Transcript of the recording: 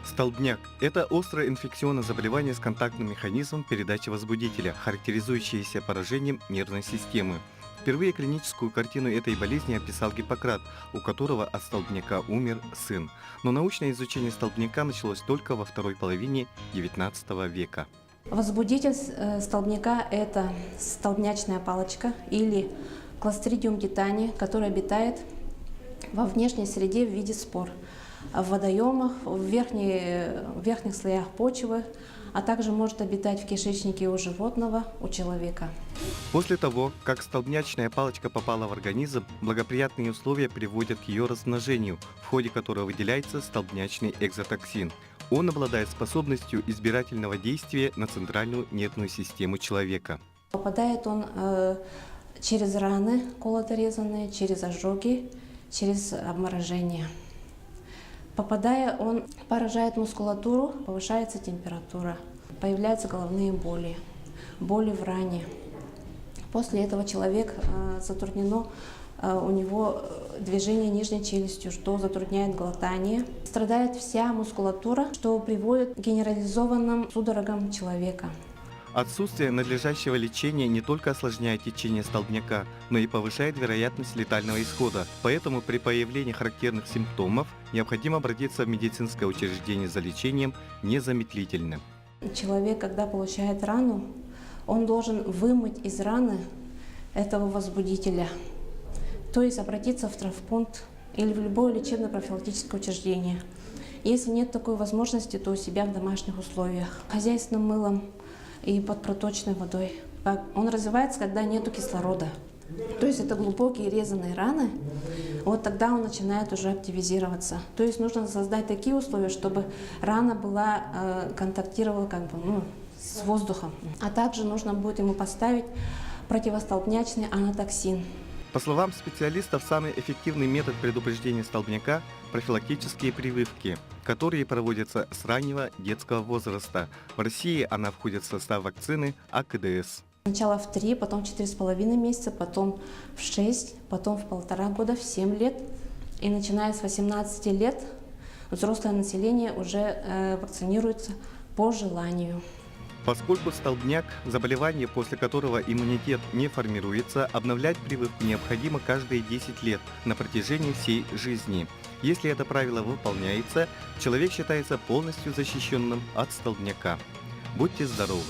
Столбняк – это острое инфекционное заболевание с контактным механизмом передачи возбудителя, характеризующееся поражением нервной системы. Впервые клиническую картину этой болезни описал Гиппократ, у которого от столбняка умер сын. Но научное изучение столбняка началось только во второй половине XIX века. Возбудитель столбняка – это столбнячная палочка или Clostridium gitani, который обитает во внешней среде в виде спор, в водоемах, в верхних слоях почвы, а также может обитать в кишечнике у животного, у человека. После того, как столбнячная палочка попала в организм, благоприятные условия приводят к ее размножению, в ходе которого выделяется столбнячный экзотоксин. Он обладает способностью избирательного действия на центральную нервную систему человека. Попадает он через раны колото-резанные, через ожоги, через обморожение. Попадая, он поражает мускулатуру, повышается температура, появляются головные боли, боли в ране. После этого человек затруднено у него движение нижней челюстью, что затрудняет глотание. Страдает вся мускулатура, что приводит к генерализованным судорогам человека. Отсутствие надлежащего лечения не только осложняет течение столбняка, но и повышает вероятность летального исхода. Поэтому при появлении характерных симптомов необходимо обратиться в медицинское учреждение за лечением незамедлительно. Человек, когда получает рану, он должен вымыть из раны этого возбудителя, то есть обратиться в травмпункт или в любое лечебно-профилактическое учреждение. Если нет такой возможности, то у себя в домашних условиях, хозяйственным мылом и под проточной водой. Он развивается, когда нету кислорода. То есть это глубокие резаные раны, вот тогда он начинает уже активизироваться. То есть нужно создать такие условия, чтобы рана контактировала с воздухом. А также нужно будет ему поставить противостолбнячный анатоксин. По словам специалистов, самый эффективный метод предупреждения столбняка – профилактические прививки, которые проводятся с раннего детского возраста. В России она входит в состав вакцины АКДС. Сначала в 3, потом в 4,5 месяца, потом в 6, потом в 1,5 года, в 7 лет. И начиная с 18 лет взрослое население уже вакцинируется по желанию. Поскольку столбняк – заболевание, после которого иммунитет не формируется, обновлять прививку необходимо каждые 10 лет на протяжении всей жизни. Если это правило выполняется, человек считается полностью защищенным от столбняка. Будьте здоровы!